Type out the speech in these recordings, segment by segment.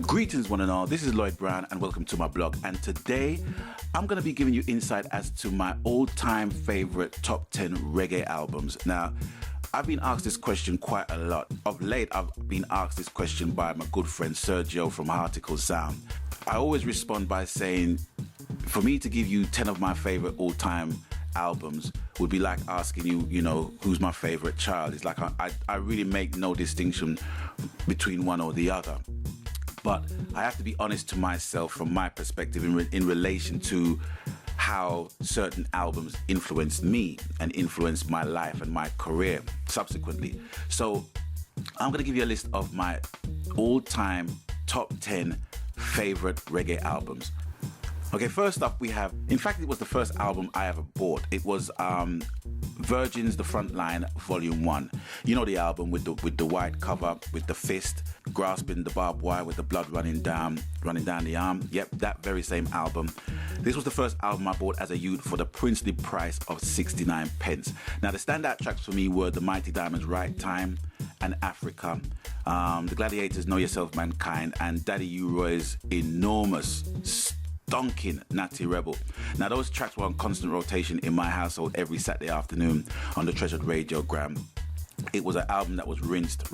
Greetings one and all, this is Lloyd Brown and welcome to my blog, and today I'm going to be giving you insight as to my all-time favorite top 10 reggae albums. Now, I've been asked this question quite a lot. Of late, I've been asked this question by my good friend Sergio from Article Sound. I always respond by saying, for me to give you 10 of my favorite all-time albums would be like asking you, who's my favorite child. It's like I really make no distinction between one or the other. But I have to be honest to myself from my perspective in relation to how certain albums influenced me and influenced my life and my career subsequently. So I'm going to give you a list of my all-time top 10 favorite reggae albums. Okay, first up we have, in fact it was the first album I ever bought. It was Virgin's The Frontline Volume 1. You know the album with the white cover, with the fist grasping the barbed wire with the blood running down the arm. Yep, that very same album. This was the first album I bought as a youth for the princely price of 69 pence. Now the standout tracks for me were The Mighty Diamonds' Right Time and Africa, The Gladiators' Know Yourself Mankind, and Daddy U-Roy's enormous stonking Natty Rebel. Now those tracks were on constant rotation in my household every Saturday afternoon on the treasured radiogram. It was an album that was rinsed,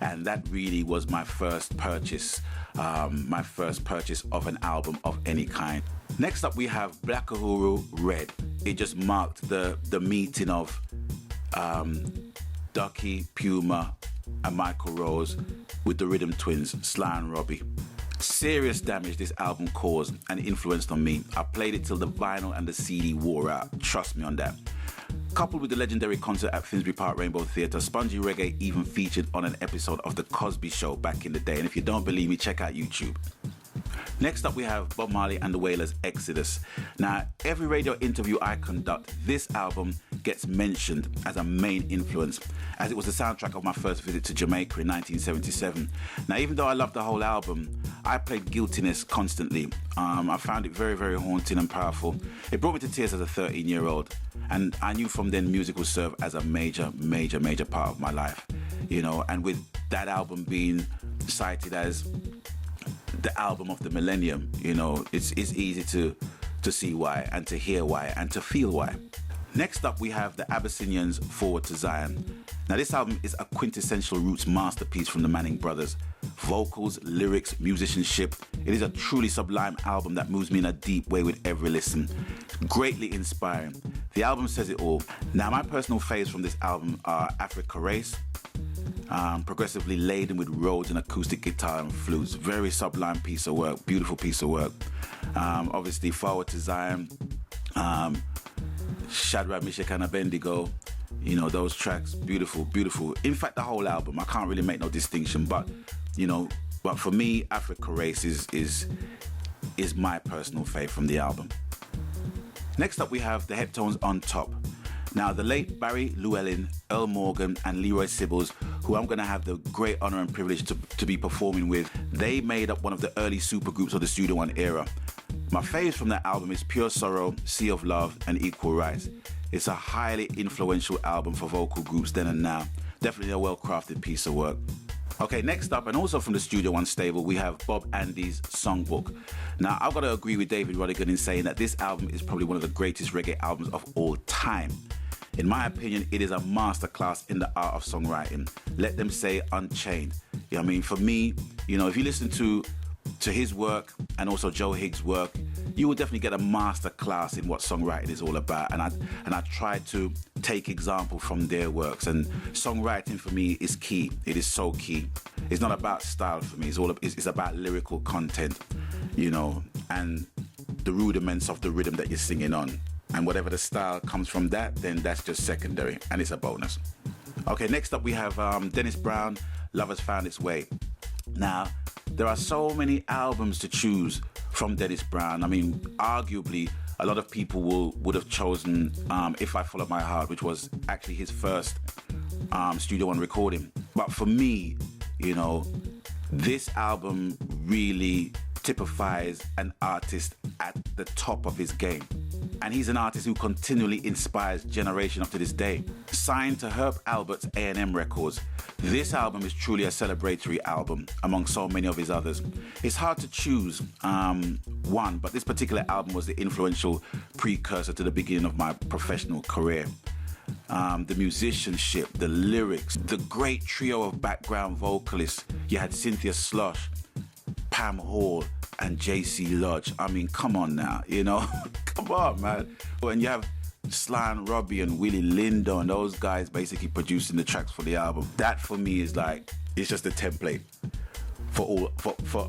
and that really was my first purchase of an album of any kind. Next up we have Black Uhuru Red. It just marked the meeting of Ducky, Puma and Michael Rose with the Rhythm Twins, Sly and Robbie. Serious damage this album caused and influenced on me. I played it till the vinyl and the CD wore out, trust me on that. Coupled with the legendary concert at Finsbury Park Rainbow Theatre, Spongy Reggae even featured on an episode of The Cosby Show back in the day, and if you don't believe me, check out YouTube. Next up we have Bob Marley and the Wailers' Exodus. Now, every radio interview I conduct, this album gets mentioned as a main influence, as it was the soundtrack of my first visit to Jamaica in 1977. Now, even though I loved the whole album, I played Guiltiness constantly. I found it very, very haunting and powerful. It brought me to tears as a 13-year-old, and I knew from then music would serve as a major part of my life. And with that album being cited as the album of the millennium, it's easy to see why, and to hear why, and to feel why. Next up we have the Abyssinians' Forward to Zion. Now this album is a quintessential roots masterpiece from the Manning brothers. Vocals, lyrics, musicianship. It is a truly sublime album that moves me in a deep way with every listen. Greatly inspiring. The album says it all. Now my personal faves from this album are Africa Race, progressively laden with Rhodes and acoustic guitar and flutes. Very sublime piece of work, beautiful piece of work. Obviously Forward to Zion, Shadrach, Meshach and Abednego, those tracks, beautiful. In fact, the whole album, I can't really make no distinction, but for me, Africa Race is my personal fave from the album. Next up we have the Heptones on Top. Now, the late Barry Llewellyn, Earl Morgan and Leroy Sibbles, who I'm going to have the great honor and privilege to be performing with, they made up one of the early supergroups of the Studio One era. My faves from that album is Pure Sorrow, Sea of Love and Equal Rights. It's a highly influential album for vocal groups then and now. Definitely a well-crafted piece of work. Okay, next up, and also from the Studio One stable, we have Bob Andy's Songbook. Now, I've got to agree with David Rodigan in saying that this album is probably one of the greatest reggae albums of all time. In my opinion, it is a masterclass in the art of songwriting. Let them say Unchained. For me, if you listen to his work and also Joe Higgs' work, you will definitely get a master class in what songwriting is all about. And I try to take example from their works. And songwriting for me is key. It is so key. It's not about style for me. It's about lyrical content, and the rudiments of the rhythm that you're singing on. And whatever the style comes from that, then that's just secondary, and it's a bonus. Okay, next up we have Dennis Brown, Love Has Found Its Way. Now, there are so many albums to choose from Dennis Brown. Arguably, a lot of people would have chosen If I Follow My Heart, which was actually his first Studio One recording. But for me, this album really typifies an artist at the top of his game. and he's an artist who continually inspires generation up to this day. Signed to Herb Albert's A&M Records, this album is truly a celebratory album among so many of his others. It's hard to choose one, but this particular album was the influential precursor to the beginning of my professional career. The musicianship, the lyrics, the great trio of background vocalists. You had Cynthia Slosh, Pam Hall, and JC Lodge. I mean, come on now, you know? Come on, man. And you have Sly and Robbie and Willie Lindo and those guys basically producing the tracks for the album. That for me is like, it's just a template for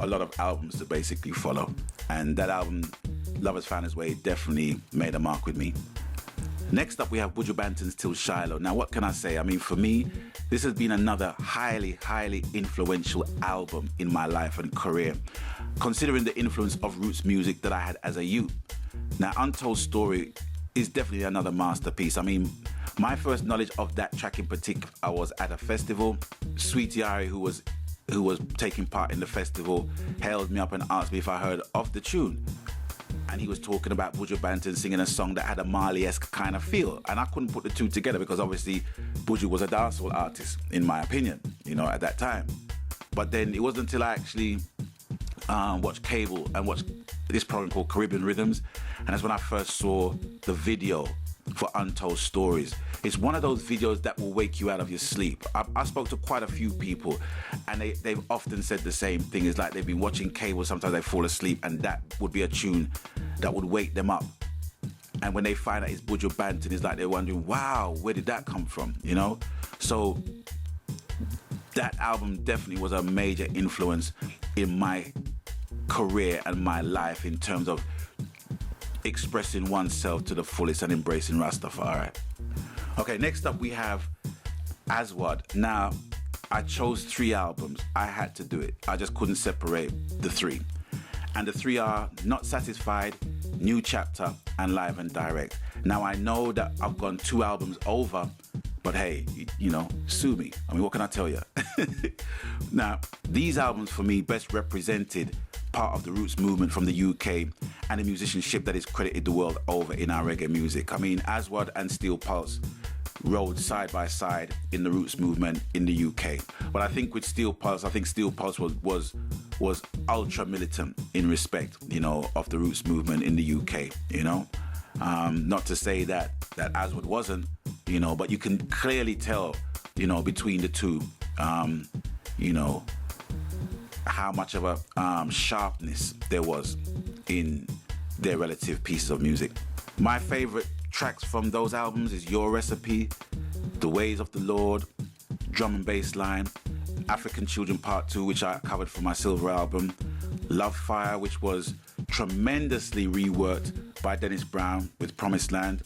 a lot of albums to basically follow. And that album, Love Has Found Its Way, definitely made a mark with me. Next up, we have Buju Banton's Till Shiloh. Now, what can I say? I mean, for me, this has been another highly, highly influential album in my life and career, considering the influence of roots music that I had as a youth. Now, Untold Story is definitely another masterpiece. I mean, my first knowledge of that track in particular, I was at a festival. Sweetie Ari, who was taking part in the festival, hailed me up and asked me if I heard of the tune. And he was talking about Buju Banton singing a song that had a Marley-esque kind of feel. And I couldn't put the two together because obviously Buju was a dancehall artist, in my opinion, you know, at that time. But then it wasn't until I actually watched cable and watched this program called Caribbean Rhythms. And that's when I first saw the video for Untold Stories. It's one of those videos that will wake you out of your sleep. I spoke to quite a few people, and they've often said the same thing. It's like they've been watching cable, sometimes they fall asleep, and that would be a tune that would wake them up. And when they find out it's Buju Banton, it's like they're wondering, wow, where did that come from, you know? So that album definitely was a major influence in my career and my life in terms of expressing oneself to the fullest and embracing Rastafari. Okay, next up we have Aswad. Now, I chose 3 albums. I had to do it. I just couldn't separate the 3. And the 3 are Not Satisfied, New Chapter, and Live and Direct. Now, I know that I've gone 2 albums over, but hey, you know, sue me. I mean, what can I tell you? Now, these albums for me best represented part of the roots movement from the UK and the musicianship that is credited the world over in our reggae music. I mean, Aswad and Steel Pulse rode side by side in the roots movement in the UK. But I think with Steel Pulse, was ultra militant in respect, you know, of the roots movement in the UK, you know. Not to say that Aswad wasn't, you know, but you can clearly tell, you know, between the two, you know, how much of a sharpness there was in their relative pieces of music. My favorite tracks from those albums is Your Recipe, The Ways of the Lord, Drum and Bass Line, African Children Part 2, which I covered for my Silver album, Love Fire, which was tremendously reworked by Dennis Brown with Promised Land,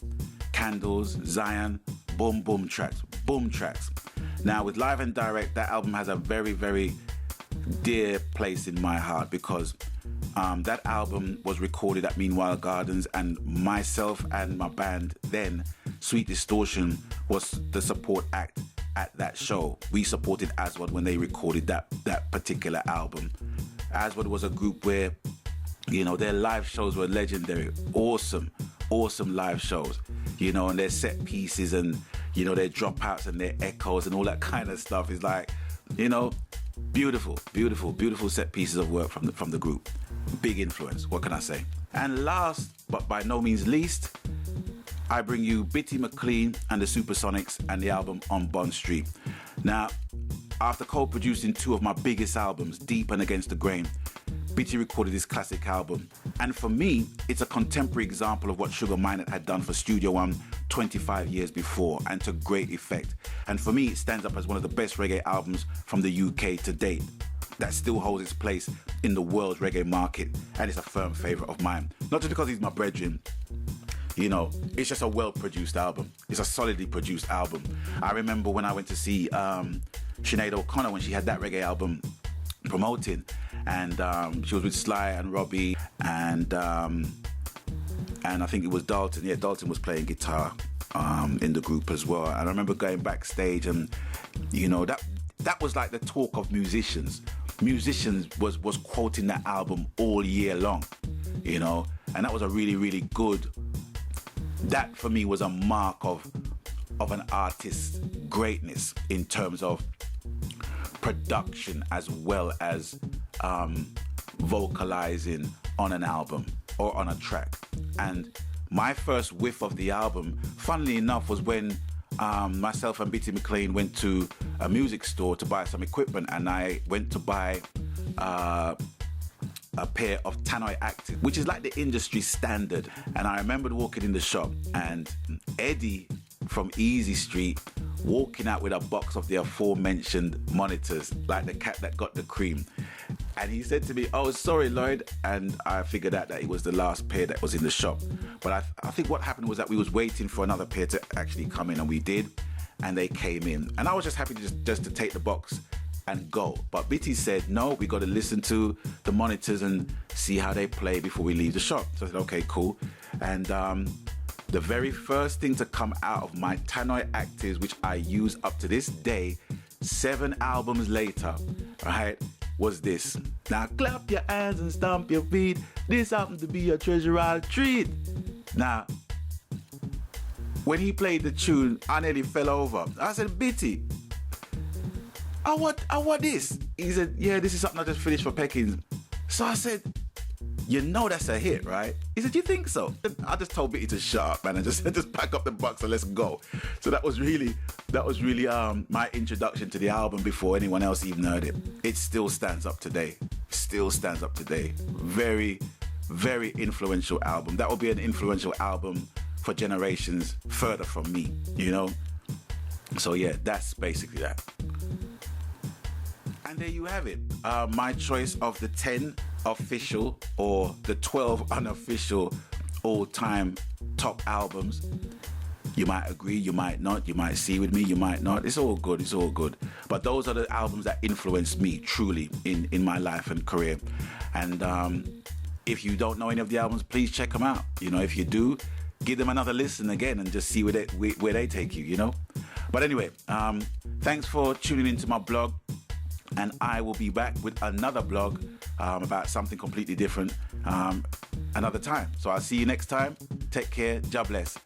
Candles, Zion, boom tracks. Now with Live and Direct, that album has a very, very dear place in my heart because that album was recorded at Meanwhile Gardens, and myself and my band then, Sweet Distortion, was the support act at that show. We supported Aswad when they recorded that particular album. Aswad was a group where, you know, their live shows were legendary. Awesome live shows, you know, and their set pieces and, you know, their dropouts and their echoes and all that kind of stuff is like, you know, beautiful set pieces of work from the group. Big influence, what can I say? And last, but by no means least, I bring you Bitty McLean and the Supersonics and the album On Bond Street. Now, after co-producing 2 of my biggest albums, Deep and Against the Grain, Bitty recorded this classic album. And for me, it's a contemporary example of what Sugar Minott had done for Studio One 25 years before, and to great effect. And for me, it stands up as one of the best reggae albums from the UK to date that still holds its place in the world's reggae market, and it's a firm favourite of mine. Not just because he's my brethren, you know, it's just a well-produced album. It's a solidly produced album. I remember when I went to see Sinead O'Connor when she had that reggae album promoting, and she was with Sly and Robbie and I think it was Dalton. Yeah, Dalton was playing guitar in the group as well. And I remember going backstage, and you know, that was like the talk of musicians. Musicians was quoting that album all year long, you know, and that was a really, really good that for me was a mark of an artist's greatness in terms of production as well as vocalizing on an album or on a track. And my first whiff of the album, funnily enough, was when myself and Bitty McLean went to a music store to buy some equipment, and I went to buy a pair of Tannoy Active, which is like the industry standard. And I remembered walking in the shop and Eddie from Easy Street walking out with a box of the aforementioned monitors, like the cat that got the cream. And he said to me, "Oh, sorry, Lloyd." And I figured out that it was the last pair that was in the shop. But I think what happened was that we was waiting for another pair to actually come in, and we did. And they came in. And I was just happy to just to take the box and go. But Bitty said, "No, we got to listen to the monitors and see how they play before we leave the shop." So I said, "Okay, cool." And the very first thing to come out of my Tannoy Actives, which I use up to this day, 7 albums later, right, was this. Now clap your hands and stomp your feet. This happened to be a treasure I'll treat. Now, when he played the tune, I nearly fell over. I said, "Bitty, I want this." He said, "Yeah, this is something I just finished for Peckins." So I said, "You know that's a hit, right?" He said, "You think so?" I just told Bitty to shut up, man, and just pack up the box and let's go. So that was really my introduction to the album before anyone else even heard it. It still stands up today. Very, very influential album. That will be an influential album for generations further from me, you know? So yeah, that's basically that. And there you have it. My choice of the 10 official or the 12 unofficial all-time top albums. You might agree, you might not, you might see with me, you might not. It's all good. But those are the albums that influenced me truly in my life and career. And if you don't know any of the albums, please check them out. You know, if you do, give them another listen again and just see where they take you, you know? But anyway, thanks for tuning into my blog. And I will be back with another blog about something completely different another time. So I'll see you next time. Take care. God bless.